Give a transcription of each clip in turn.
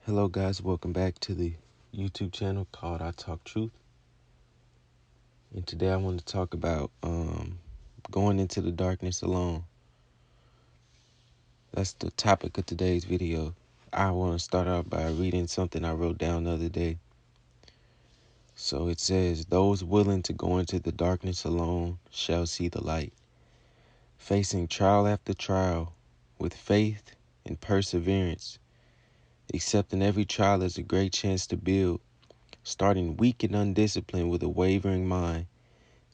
Hello guys, welcome back to the YouTube channel called I Talk Truth. And today I want to talk about going into the darkness alone. That's the topic of today's video. I want to start out by reading something I wrote down the other day. So it says, "Those willing to go into the darkness alone shall see the light. Facing trial after trial with faith and perseverance, accepting every trial as a great chance to build, starting weak and undisciplined with a wavering mind,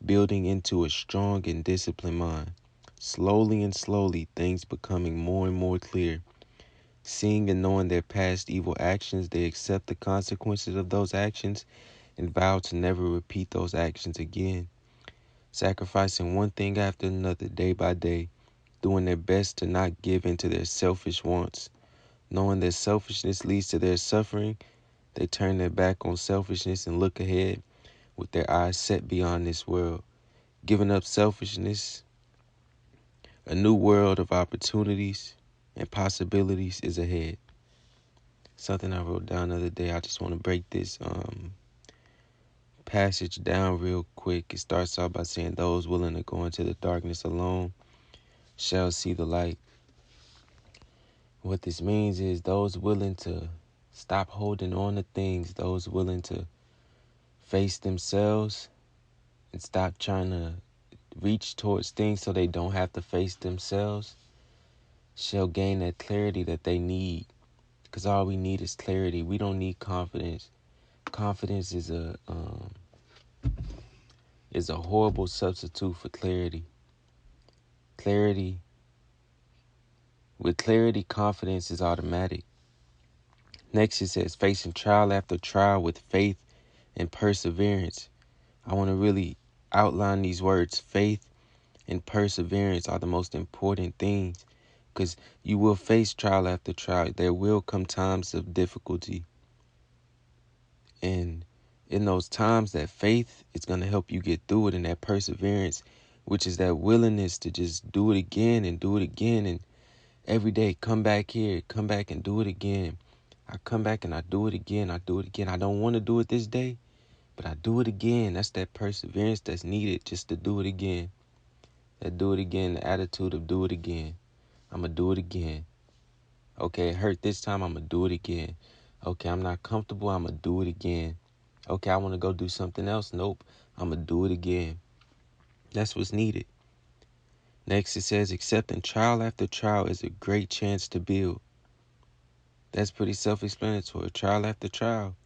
building into a strong and disciplined mind. Slowly and slowly, things becoming more and more clear. Seeing and knowing their past evil actions, they accept the consequences of those actions and vow to never repeat those actions again. Sacrificing one thing after another day by day, doing their best to not give in to their selfish wants. Knowing that selfishness leads to their suffering, they turn their back on selfishness and look ahead with their eyes set beyond this world. Giving up selfishness, a new world of opportunities and possibilities is ahead." Something I wrote down the other day. I just want to break this passage down real quick. It starts off by saying, "Those willing to go into the darkness alone shall see the light." What this means is those willing to stop holding on to things, those willing to face themselves and stop trying to reach towards things so they don't have to face themselves, shall gain that clarity that they need. Because all we need is clarity. We don't need confidence. Confidence is a horrible substitute for clarity. With clarity, confidence is automatic. Next it says, facing trial after trial with faith and perseverance. I want to really outline these words. Faith and perseverance are the most important things, because you will face trial after trial. There will come times of difficulty. And in those times, that faith is going to help you get through it, and that perseverance, which is that willingness to just do it again and do it again. And every day, come back here, come back and do it again. I come back and I do it again. I do it again. I don't want to do it this day, but I do it again. That's that perseverance that's needed just to do it again. That do it again, the attitude of do it again. I'm going to do it again. Okay, it hurt this time. I'm going to do it again. Okay, I'm not comfortable. I'm going to do it again. Okay, I want to go do something else. Nope, I'm going to do it again. That's what's needed. Next, it says, accepting trial after trial is a great chance to build. That's pretty self-explanatory. Trial after trial.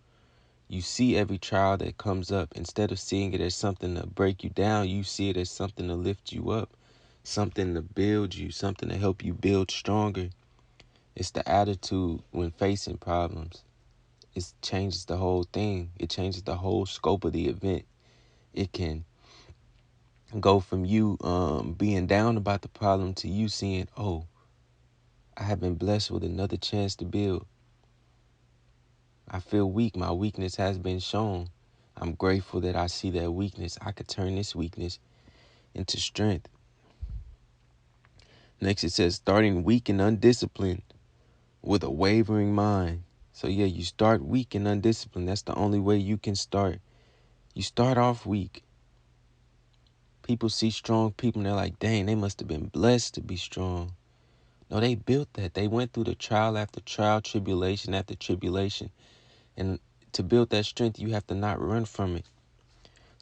You see every trial that comes up. Instead of seeing it as something to break you down, you see it as something to lift you up, something to build you, something to help you build stronger. It's the attitude when facing problems. It changes the whole thing. It changes the whole scope of the event. It can go from you being down about the problem to you seeing, oh, I have been blessed with another chance to build. I feel weak. My weakness has been shown. I'm grateful that I see that weakness. I could turn this weakness into strength. Next it says, starting weak and undisciplined with a wavering mind. So yeah, you start weak and undisciplined. That's the only way you can start. You start off weak. People see strong people and they're like, dang, they must have been blessed to be strong. No, they built that. They went through the trial after trial, tribulation after tribulation. And to build that strength, you have to not run from it.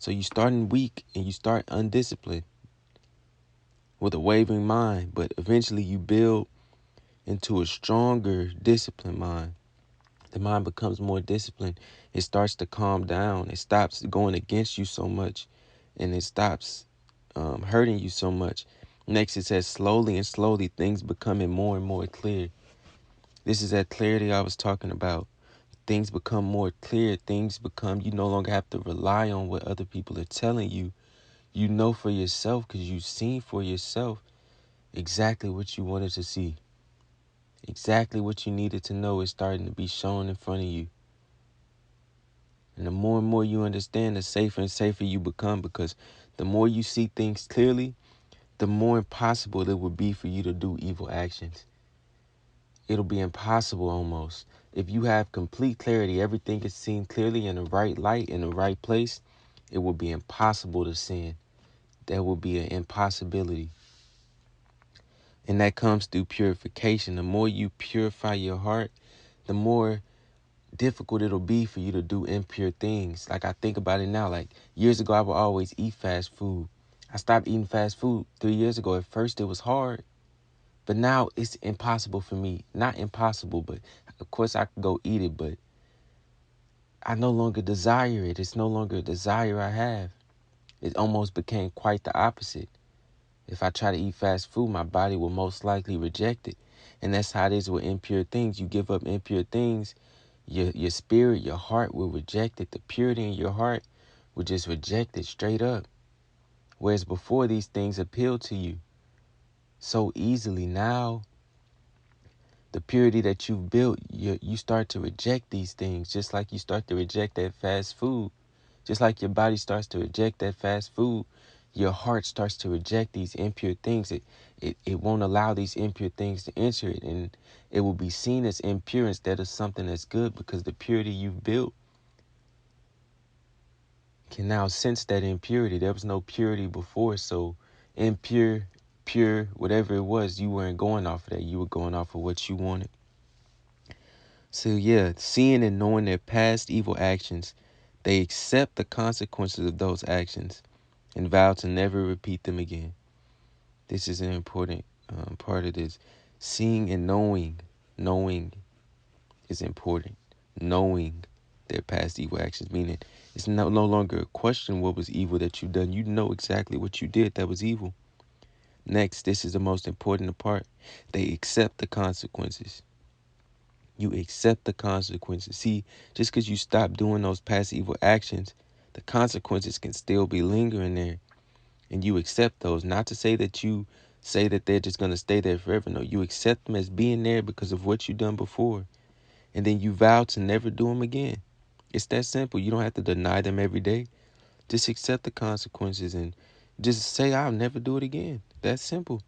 So you starting weak and you start undisciplined with a wavering mind, but eventually you build into a stronger, disciplined mind. The mind becomes more disciplined. It starts to calm down. It stops going against you so much, and it stops hurting you so much. Next, it says slowly and slowly things becoming more and more clear. This is that clarity I was talking about. Things become more clear. Things become, you no longer have to rely on what other people are telling you. You know for yourself because you've seen for yourself exactly what you wanted to see. Exactly what you needed to know is starting to be shown in front of you. And the more and more you understand, the safer and safer you become, because the more you see things clearly, the more impossible it would be for you to do evil actions. it'll be impossible almost. If you have complete clarity, everything is seen clearly in the right light, in the right place, it will be impossible to sin. There will be an impossibility. And that comes through purification. The more you purify your heart, the more difficult it'll be for you to do impure things. Like I think about it now, like years ago, I would always eat fast food. I stopped eating fast food 3 years ago. At first, it was hard, but now it's impossible for me. Not impossible, but of course I could go eat it, but I no longer desire it. It's no longer a desire I have. It almost became quite the opposite. If I try to eat fast food, my body will most likely reject it. And that's how it is with impure things. You give up impure things, your spirit, your heart will reject it. The purity in your heart will just reject it straight up. Whereas before, these things appeal to you so easily. Now, the purity that you've built, you start to reject these things, just like you start to reject that fast food. Just like your body starts to reject that fast food, your heart starts to reject these impure things. It won't allow these impure things to enter it, and it will be seen as impure instead of something that's good, because the purity you've built can now sense that impurity. There was no purity before, so impure, pure, whatever it was, you weren't going off of that. You were going off of what you wanted. So yeah, seeing and knowing their past evil actions, they accept the consequences of those actions and vow to never repeat them again. This is an important part of this. Seeing and knowing. Knowing is important. Knowing their past evil actions, meaning it's no longer a question what was evil that you done. You know exactly what you did that was evil. Next, this is the most important part. They accept the consequences. You accept the consequences. See, just because you stop doing those past evil actions, the consequences can still be lingering there. And you accept those. Not to say that you say that they're just going to stay there forever. No, you accept them as being there because of what you've done before. And then you vow to never do them again. It's that simple. You don't have to deny them every day. Just accept the consequences and just say, I'll never do it again. That's simple.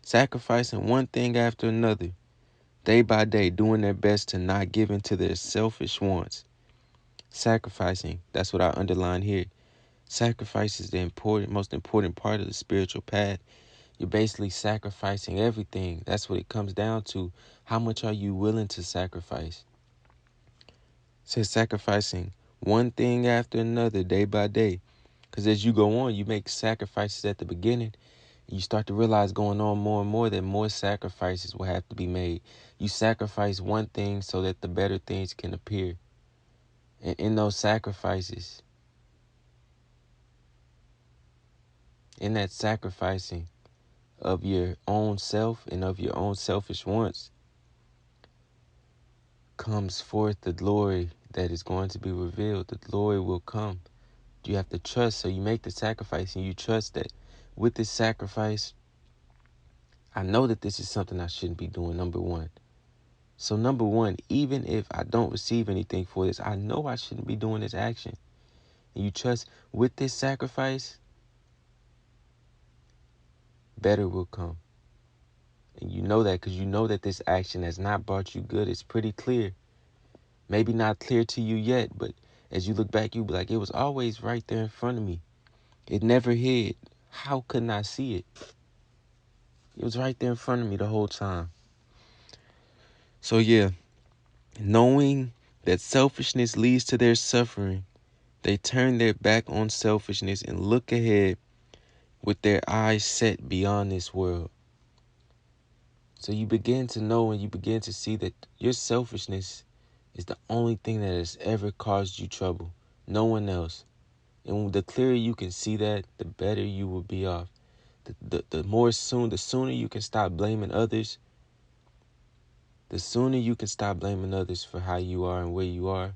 Sacrificing one thing after another, day by day, doing their best to not give in to their selfish wants. Sacrificing, that's what I underline here. Sacrifice is the most important part of the spiritual path. You're basically sacrificing everything. That's what it comes down to. How much are you willing to sacrifice? It says sacrificing one thing after another, day by day. Because as you go on, you make sacrifices at the beginning. And you start to realize going on more and more that more sacrifices will have to be made. You sacrifice one thing so that the better things can appear. And in those sacrifices, in that sacrificing of your own self and of your own selfish wants, comes forth the glory that is going to be revealed. The glory will come. You have to trust. So you make the sacrifice and you trust that with this sacrifice, I know that this is something I shouldn't be doing, number one. So number one, even if I don't receive anything for this, I know I shouldn't be doing this action. And you trust with this sacrifice, better will come. And you know that because you know that this action has not brought you good. It's pretty clear. Maybe not clear to you yet, but as you look back, you'll be like, it was always right there in front of me. It never hid. How couldn't I see it? It was right there in front of me the whole time. So yeah, knowing that selfishness leads to their suffering, they turn their back on selfishness and look ahead with their eyes set beyond this world. So you begin to know and you begin to see that your selfishness is the only thing that has ever caused you trouble. No one else. And the clearer you can see that, the better you will be off. The sooner you can stop blaming others, the sooner you can stop blaming others for how you are and where you are,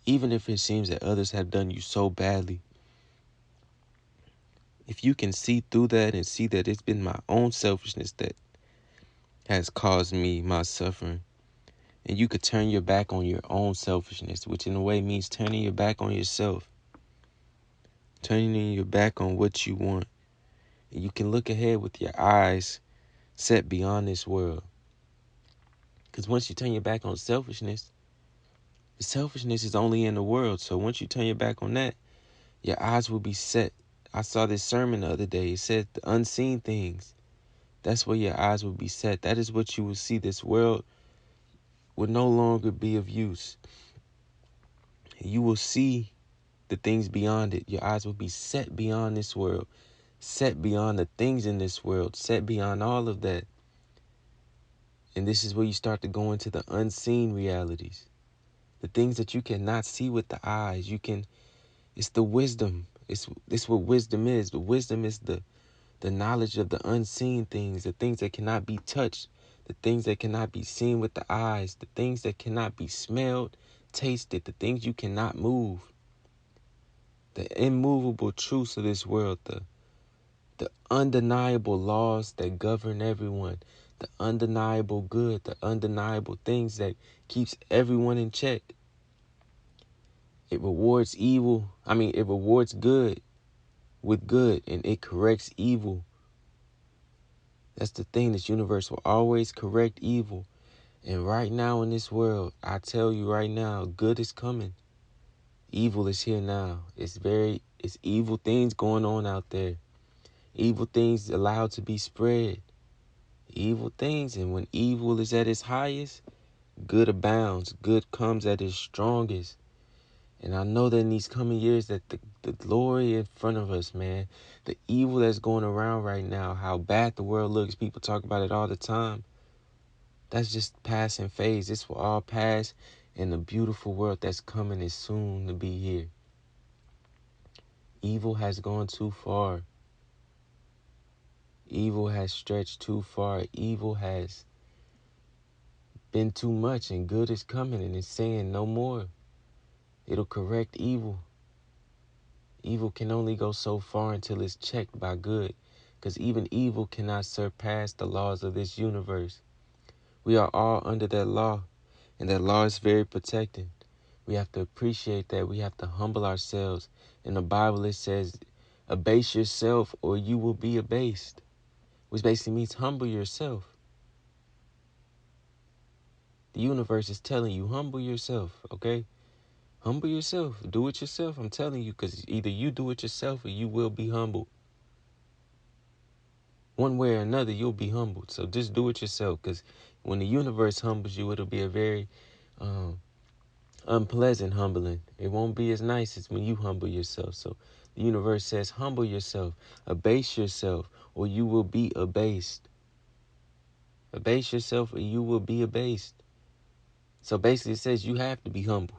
even if it seems that others have done you so badly. If you can see through that and see that it's been my own selfishness that has caused me my suffering, and you could turn your back on your own selfishness, which in a way means turning your back on yourself, turning your back on what you want, and you can look ahead with your eyes set beyond this world. Because once you turn your back on selfishness, the selfishness is only in the world. So once you turn your back on that, your eyes will be set. I saw this sermon the other day. It said the unseen things. That's where your eyes will be set. That is what you will see. This world will no longer be of use. You will see the things beyond it. Your eyes will be set beyond this world, set beyond the things in this world, set beyond all of that. And this is where you start to go into the unseen realities, the things that you cannot see with the eyes. It's the wisdom. It's what wisdom is. The wisdom is the knowledge of the unseen things, the things that cannot be touched, the things that cannot be seen with the eyes, the things that cannot be smelled, tasted, the things you cannot move, the immovable truths of this world, the undeniable laws that govern everyone, the undeniable good, the undeniable things that keeps everyone in check. It rewards good with good, and it corrects evil. That's the thing. This universe will always correct evil. And right now in this world, I tell you right now, good is coming. Evil is here now. It's evil things going on out there. Evil things allowed to be spread. Evil things. And when evil is at its highest, good abounds. Good comes at its strongest. And I know that in these coming years that the glory in front of us, man, the evil that's going around right now, how bad the world looks, people talk about it all the time. That's just passing phase. This will all pass, and the beautiful world that's coming is soon to be here. Evil has gone too far. Evil has stretched too far. Evil has been too much, and good is coming, and it's saying no more. It'll correct evil. Evil can only go so far until it's checked by good, because even evil cannot surpass the laws of this universe. We are all under that law, and that law is very protecting. We have to appreciate that. We have to humble ourselves. In the Bible, it says, abase yourself or you will be abased, which basically means humble yourself. The universe is telling you, humble yourself, okay? Humble yourself. Do it yourself. I'm telling you, because either you do it yourself or you will be humbled. One way or another, you'll be humbled. So just do it yourself, because when the universe humbles you, it'll be a very unpleasant humbling. It won't be as nice as when you humble yourself. So the universe says, humble yourself, abase yourself, or you will be abased. Abase yourself or you will be abased. So basically it says you have to be humble.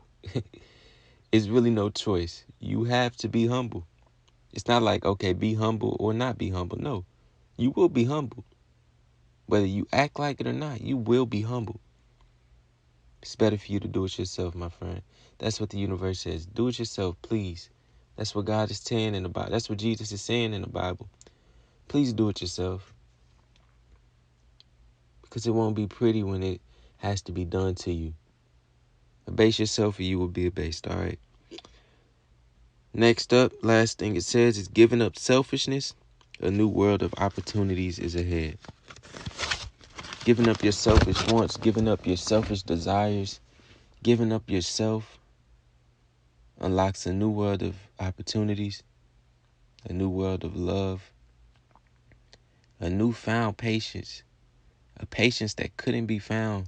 It's really no choice. You have to be humble. It's not like, okay, be humble or not be humble. No, you will be humble. Whether you act like it or not, you will be humble. It's better for you to do it yourself, my friend. That's what the universe says. Do it yourself, please. That's what God is saying in the Bible. That's what Jesus is saying in the Bible. Please do it yourself. Because it won't be pretty when it has to be done to you. Abase yourself or you will be abased, all right? Next up, last thing it says is giving up selfishness. A new world of opportunities is ahead. Giving up your selfish wants, giving up your selfish desires, giving up yourself unlocks a new world of opportunities, a new world of love, a newfound patience, a patience that couldn't be found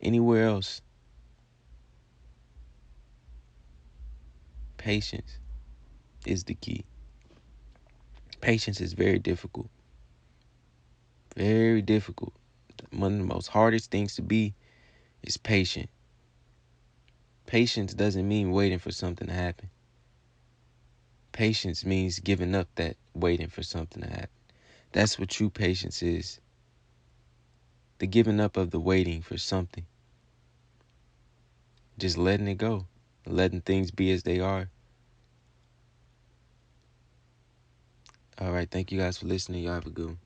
anywhere else. Patience is the key. Patience is very difficult. Very difficult. One of the most hardest things to be is patient. Patience doesn't mean waiting for something to happen. Patience means giving up that waiting for something to happen. That's what true patience is. The giving up of the waiting for something. Just letting it go. Letting things be as they are. All right, thank you guys for listening. Y'all have a good one.